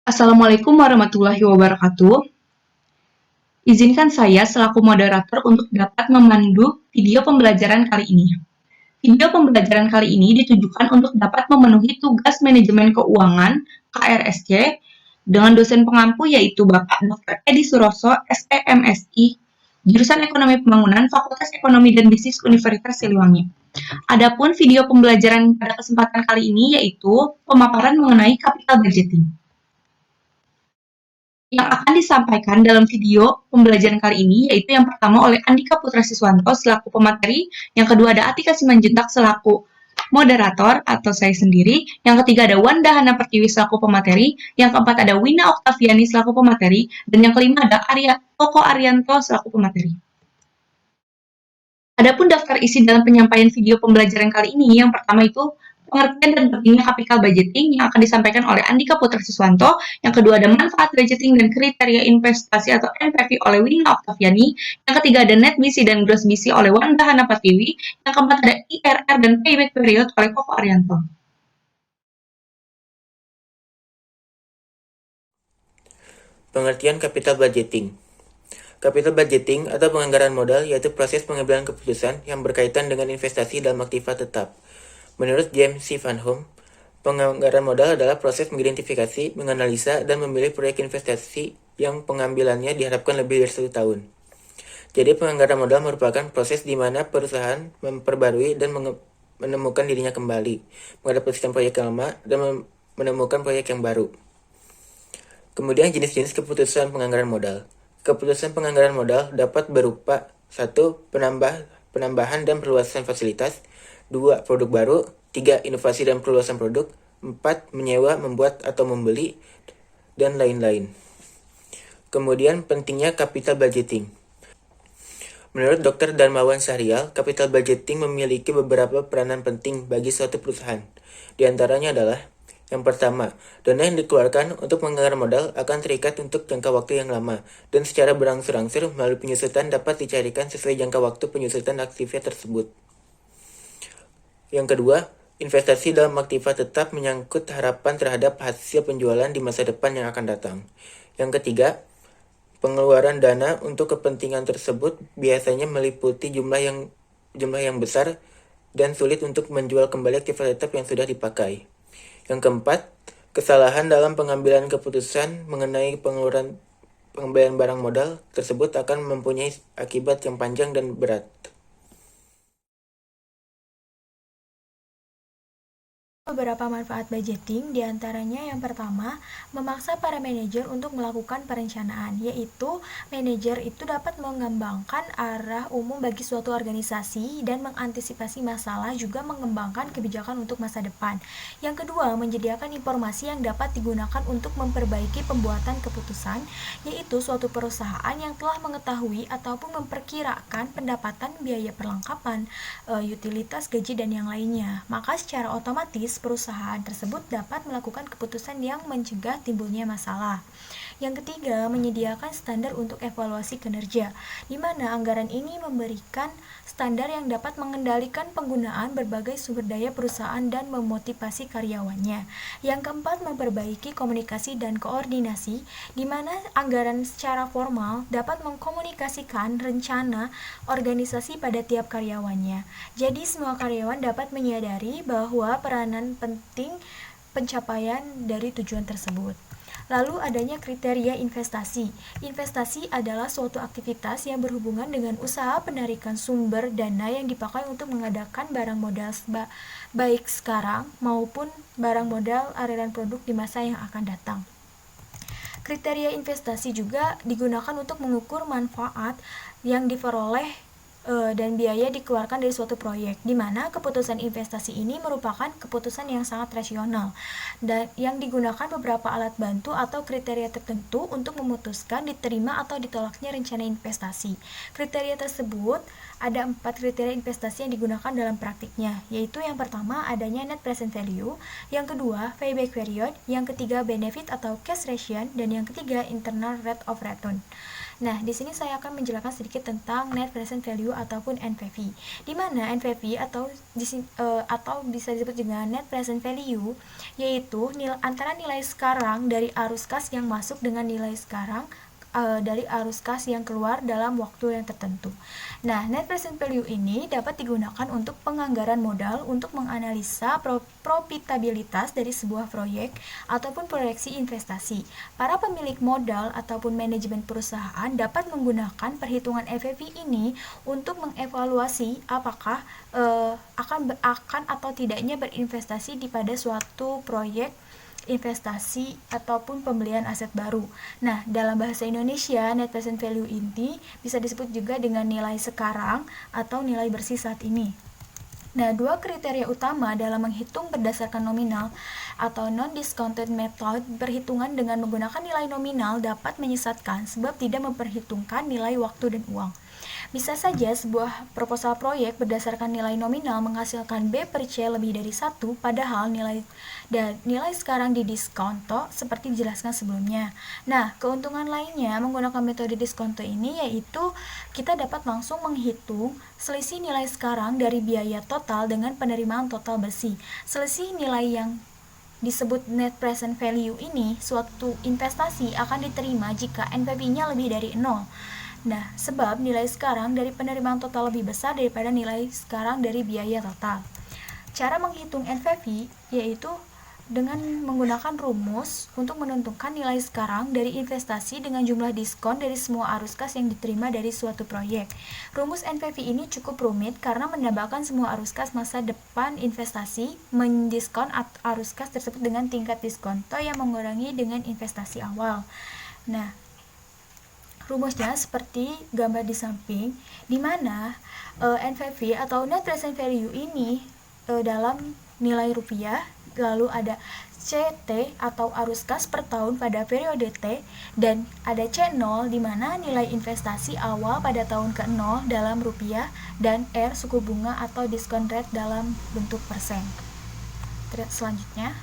Assalamualaikum warahmatullahi wabarakatuh. Izinkan saya selaku moderator untuk dapat memandu video pembelajaran kali ini. Video pembelajaran kali ini ditujukan untuk dapat memenuhi tugas manajemen keuangan (KRSC) dengan dosen pengampu yaitu Bapak Dr. Edi Suroso, SEMSI, jurusan Ekonomi Pembangunan, Fakultas Ekonomi dan Bisnis Universitas Siliwangi. Adapun video pembelajaran pada kesempatan kali ini yaitu pemaparan mengenai capital budgeting. Yang akan disampaikan dalam video pembelajaran kali ini yaitu yang pertama oleh Andika Putra Siswanto selaku pemateri, yang kedua ada Atika Simanjuntak selaku moderator atau saya sendiri, yang ketiga ada Wanda Hana Pertiwi selaku pemateri, yang keempat ada Wina Oktaviani selaku pemateri, dan yang kelima ada Koko Arianto selaku pemateri. Adapun daftar isi dalam penyampaian video pembelajaran kali ini, yang pertama itu pengertian dan pentingnya capital budgeting yang akan disampaikan oleh Andika Putra Siswanto, yang kedua ada manfaat budgeting dan kriteria investasi atau NPV oleh Wina Oktaviani, yang ketiga ada net BC dan gross BC oleh Wanda Hana Pertiwi, yang keempat ada IRR dan payback period oleh Koko Arianto. Pengertian capital budgeting. Capital budgeting atau penganggaran modal yaitu proses pengambilan keputusan yang berkaitan dengan investasi dalam aktiva tetap. Menurut James C. Van Hom, penganggaran modal adalah proses mengidentifikasi, menganalisa, dan memilih proyek investasi yang pengambilannya diharapkan lebih dari 1 tahun. Jadi penganggaran modal merupakan proses di mana perusahaan memperbarui dan menemukan dirinya kembali, menghadapi sistem proyek yang lama, dan menemukan proyek yang baru. Kemudian jenis-jenis keputusan penganggaran modal. Keputusan penganggaran modal dapat berupa 1. Penambahan dan perluasan fasilitas, 2. Produk baru, 3. Inovasi dan perluasan produk, 4. Menyewa, membuat, atau membeli, dan lain-lain. Kemudian pentingnya capital budgeting. Menurut Dr. Darmawan Syahrial, capital budgeting memiliki beberapa peranan penting bagi suatu perusahaan. Di antaranya adalah yang pertama, dana yang dikeluarkan untuk menganggarkan modal akan terikat untuk jangka waktu yang lama, dan secara berangsur-angsur melalui penyusutan dapat dicarikan sesuai jangka waktu penyusutan aktiva tersebut. Yang kedua, investasi dalam aktiva tetap menyangkut harapan terhadap hasil penjualan di masa depan yang akan datang. Yang ketiga, pengeluaran dana untuk kepentingan tersebut biasanya meliputi jumlah yang besar dan sulit untuk menjual kembali aktiva tetap yang sudah dipakai. Yang keempat, kesalahan dalam pengambilan keputusan mengenai pengembalian barang modal tersebut akan mempunyai akibat yang panjang dan berat. Beberapa manfaat budgeting, diantaranya yang pertama, memaksa para manajer untuk melakukan perencanaan, yaitu manajer itu dapat mengembangkan arah umum bagi suatu organisasi dan mengantisipasi masalah, juga mengembangkan kebijakan untuk masa depan. Yang kedua, menyediakan informasi yang dapat digunakan untuk memperbaiki pembuatan keputusan, yaitu suatu perusahaan yang telah mengetahui ataupun memperkirakan pendapatan, biaya perlengkapan, utilitas, gaji, dan yang lainnya. Maka secara otomatis perusahaan tersebut dapat melakukan keputusan yang mencegah timbulnya masalah. Yang ketiga, menyediakan standar untuk evaluasi kinerja, di mana anggaran ini memberikan standar yang dapat mengendalikan penggunaan berbagai sumber daya perusahaan dan memotivasi karyawannya. Yang keempat, memperbaiki komunikasi dan koordinasi, di mana anggaran secara formal dapat mengkomunikasikan rencana organisasi pada tiap karyawannya. Jadi semua karyawan dapat menyadari bahwa peranan penting pencapaian dari tujuan tersebut. Lalu adanya kriteria investasi. Investasi adalah suatu aktivitas yang berhubungan dengan usaha penarikan sumber dana yang dipakai untuk mengadakan barang modal baik sekarang maupun barang modal aliran produk di masa yang akan datang. Kriteria investasi juga digunakan untuk mengukur manfaat yang diperoleh dan biaya dikeluarkan dari suatu proyek, di mana keputusan investasi ini merupakan keputusan yang sangat rasional dan yang digunakan beberapa alat bantu atau kriteria tertentu untuk memutuskan diterima atau ditolaknya rencana investasi. Kriteria tersebut ada 4 kriteria investasi yang digunakan dalam praktiknya, yaitu yang pertama adanya net present value, yang kedua payback period, yang ketiga benefit atau cash ratio, dan yang ketiga internal rate of return. Nah, di sini saya akan menjelaskan sedikit tentang net present value ataupun NPV. Di mana NPV atau bisa disebut dengan net present value yaitu antara nilai sekarang dari arus kas yang masuk dengan nilai sekarang dari arus kas yang keluar dalam waktu yang tertentu. Nah, net present value ini dapat digunakan untuk penganggaran modal untuk menganalisa profitabilitas dari sebuah proyek ataupun proyeksi investasi. Para pemilik modal ataupun manajemen perusahaan dapat menggunakan perhitungan NPV ini untuk mengevaluasi apakah akan atau tidaknya berinvestasi pada suatu proyek investasi ataupun pembelian aset baru. Nah, dalam bahasa Indonesia, net present value ini bisa disebut juga dengan nilai sekarang atau nilai bersih saat ini. Nah, dua kriteria utama dalam menghitung berdasarkan nominal atau non-discounted method berhitungan dengan menggunakan nilai nominal dapat menyesatkan sebab tidak memperhitungkan nilai waktu dan uang. Bisa saja sebuah proposal proyek berdasarkan nilai nominal menghasilkan B per C lebih dari 1, padahal nilai sekarang didiskonto seperti dijelaskan sebelumnya. Nah, keuntungan lainnya menggunakan metode diskonto ini yaitu kita dapat langsung menghitung selisih nilai sekarang dari biaya total dengan penerimaan total bersih. Selisih nilai yang disebut net present value ini suatu investasi akan diterima jika NPV-nya lebih dari 0. Nah, sebab nilai sekarang dari penerimaan total lebih besar daripada nilai sekarang dari biaya total. Cara menghitung NPV yaitu dengan menggunakan rumus untuk menentukan nilai sekarang dari investasi dengan jumlah diskon dari semua arus kas yang diterima dari suatu proyek. Rumus NPV ini cukup rumit karena menambahkan semua arus kas masa depan investasi, mendiskon arus kas tersebut dengan tingkat diskonto yang mengurangi dengan investasi awal. Nah, rumusnya seperti gambar di samping, di mana NPV atau net present value ini dalam nilai rupiah, lalu ada CT atau arus kas per tahun pada periode T, dan ada C0 di mana nilai investasi awal pada tahun ke-0 dalam rupiah, dan R suku bunga atau diskon rate dalam bentuk persen. Selanjutnya,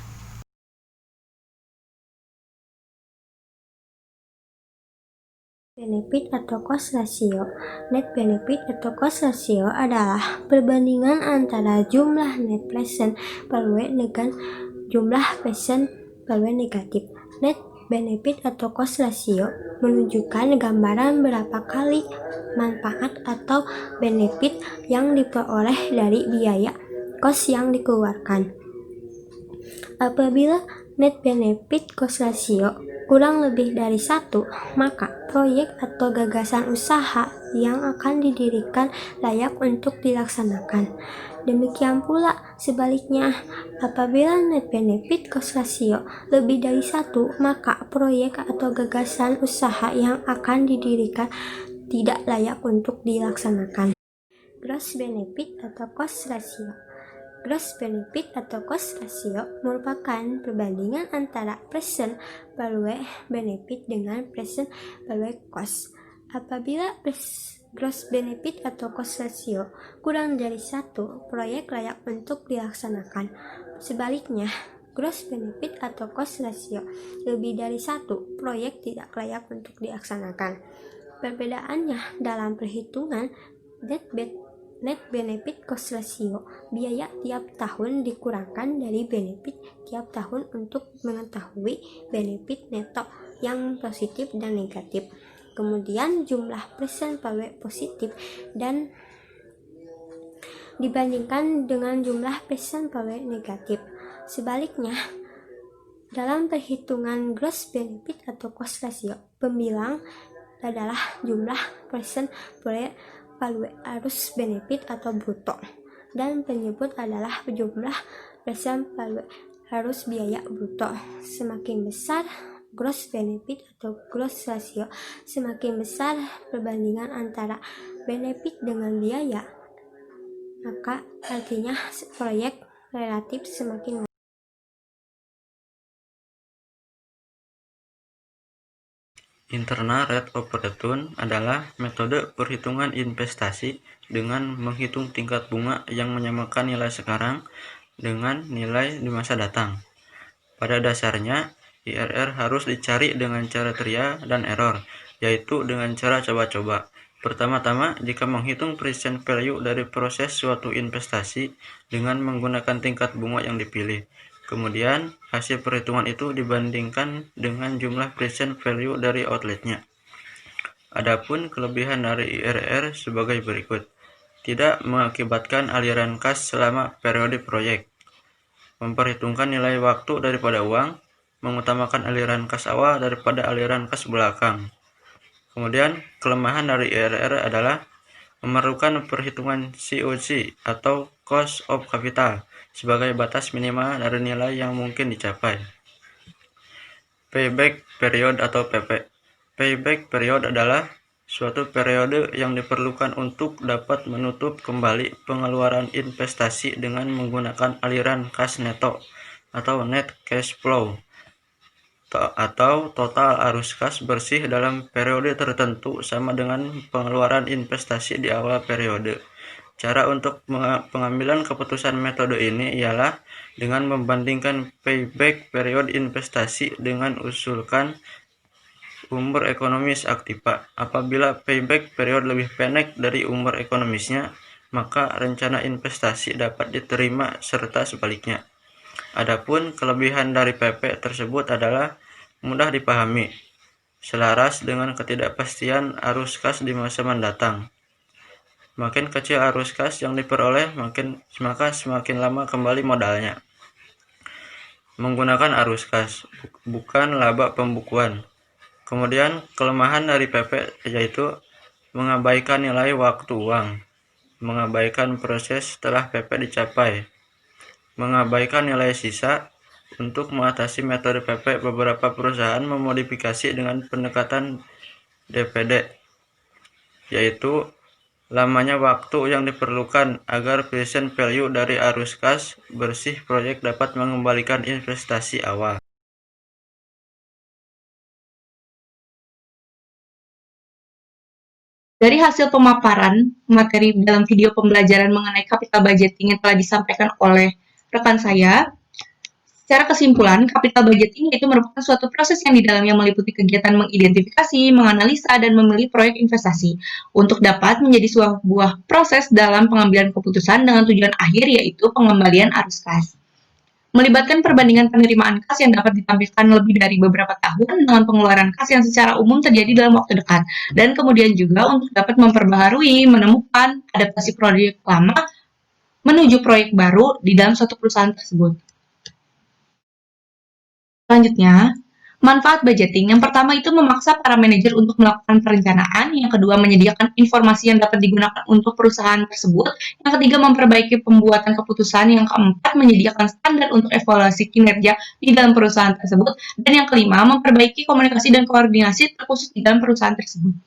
benefit atau cost ratio. Net benefit atau cost ratio adalah perbandingan antara jumlah net present value dengan jumlah present value negatif. Net benefit atau cost ratio menunjukkan gambaran berapa kali manfaat atau benefit yang diperoleh dari biaya cost yang dikeluarkan. Apabila net benefit cost ratio kurang lebih dari 1, maka proyek atau gagasan usaha yang akan didirikan layak untuk dilaksanakan. Demikian pula sebaliknya, apabila net benefit cost ratio lebih dari 1, maka proyek atau gagasan usaha yang akan didirikan tidak layak untuk dilaksanakan. Gross benefit atau cost ratio. Gross benefit atau cost ratio merupakan perbandingan antara present value benefit dengan present value cost. Apabila gross benefit atau cost ratio kurang dari 1, proyek layak untuk dilaksanakan. Sebaliknya, gross benefit atau cost ratio lebih dari 1, proyek tidak layak untuk dilaksanakan. Perbedaannya dalam perhitungan net benefit cost ratio, biaya tiap tahun dikurangkan dari benefit tiap tahun untuk mengetahui benefit neto yang positif dan negatif. Kemudian jumlah present value positif dan dibandingkan dengan jumlah present value negatif. Sebaliknya, dalam perhitungan gross benefit atau cost ratio, pembilang adalah jumlah present value arus benefit atau bruto, dan penyebut adalah jumlah present value arus biaya bruto. Semakin besar gross benefit atau gross ratio, semakin besar perbandingan antara benefit dengan biaya, maka artinya proyek relatif semakin. Internal rate of return adalah metode perhitungan investasi dengan menghitung tingkat bunga yang menyamakan nilai sekarang dengan nilai di masa datang. Pada dasarnya, IRR harus dicari dengan cara trial dan error, yaitu dengan cara coba-coba. Pertama-tama, jika menghitung present value dari proses suatu investasi dengan menggunakan tingkat bunga yang dipilih. Kemudian, hasil perhitungan itu dibandingkan dengan jumlah present value dari outletnya. Adapun kelebihan dari IRR sebagai berikut. Tidak mengakibatkan aliran kas selama periode proyek. Memperhitungkan nilai waktu daripada uang, mengutamakan aliran kas awal daripada aliran kas belakang. Kemudian, kelemahan dari IRR adalah memerlukan perhitungan COC atau Cost of Capital sebagai batas minimal dari nilai yang mungkin dicapai. Payback period atau PP. Payback period adalah suatu periode yang diperlukan untuk dapat menutup kembali pengeluaran investasi dengan menggunakan aliran kas neto atau net cash flow atau total arus kas bersih dalam periode tertentu sama dengan pengeluaran investasi di awal periode. Cara untuk pengambilan keputusan metode ini ialah dengan membandingkan payback period investasi dengan usulkan umur ekonomis aktiva. Apabila payback period lebih pendek dari umur ekonomisnya, maka rencana investasi dapat diterima serta sebaliknya. Adapun kelebihan dari PP tersebut adalah mudah dipahami, selaras dengan ketidakpastian arus kas di masa mendatang. Makin kecil arus kas yang diperoleh, maka semakin lama kembali modalnya. Menggunakan arus kas, bukan laba pembukuan. Kemudian kelemahan dari PP yaitu mengabaikan nilai waktu uang, mengabaikan proses setelah PP dicapai, mengabaikan nilai sisa. Untuk mengatasi metode PP, beberapa perusahaan memodifikasi dengan pendekatan DPD, yaitu lamanya waktu yang diperlukan agar present value dari arus kas bersih proyek dapat mengembalikan investasi awal. Dari hasil pemaparan materi dalam video pembelajaran mengenai capital budgeting yang telah disampaikan oleh rekan saya, secara kesimpulan, capital budgeting itu merupakan suatu proses yang di dalamnya meliputi kegiatan mengidentifikasi, menganalisa, dan memilih proyek investasi untuk dapat menjadi sebuah proses dalam pengambilan keputusan dengan tujuan akhir yaitu pengembalian arus kas. Melibatkan perbandingan penerimaan kas yang dapat ditampilkan lebih dari beberapa tahun dengan pengeluaran kas yang secara umum terjadi dalam waktu dekat, dan kemudian juga untuk dapat memperbaharui, menemukan, adaptasi proyek lama menuju proyek baru di dalam suatu perusahaan tersebut. Selanjutnya, manfaat budgeting. Yang pertama itu memaksa para manajer untuk melakukan perencanaan. Yang kedua, menyediakan informasi yang dapat digunakan untuk perusahaan tersebut. Yang ketiga, memperbaiki pembuatan keputusan. Yang keempat, menyediakan standar untuk evaluasi kinerja di dalam perusahaan tersebut. Dan yang kelima, memperbaiki komunikasi dan koordinasi terkhusus di dalam perusahaan tersebut.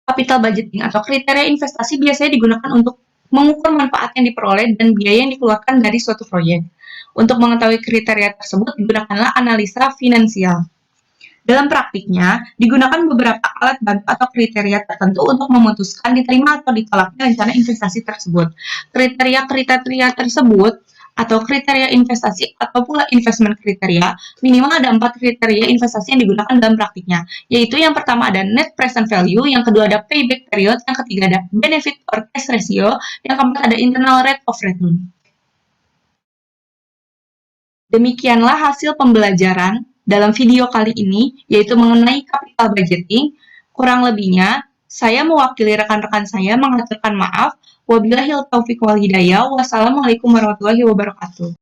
Capital budgeting atau kriteria investasi biasanya digunakan untuk mengukur manfaat yang diperoleh dan biaya yang dikeluarkan dari suatu proyek. Untuk mengetahui kriteria tersebut, digunakanlah analisa finansial. Dalam praktiknya, digunakan beberapa alat bantu atau kriteria tertentu untuk memutuskan diterima atau ditolaknya rencana investasi tersebut. Kriteria-kriteria tersebut atau kriteria investasi atau pula investment kriteria, minimal ada 4 kriteria investasi yang digunakan dalam praktiknya, yaitu yang pertama ada net present value, yang kedua ada payback period, yang ketiga ada benefit or cash ratio, yang keempat ada internal rate of return. Demikianlah hasil pembelajaran dalam video kali ini, yaitu mengenai capital budgeting. Kurang lebihnya, saya mewakili rekan-rekan saya mengaturkan maaf. Wabillahi taufiq wal hidayah. Wassalamualaikum warahmatullahi wabarakatuh.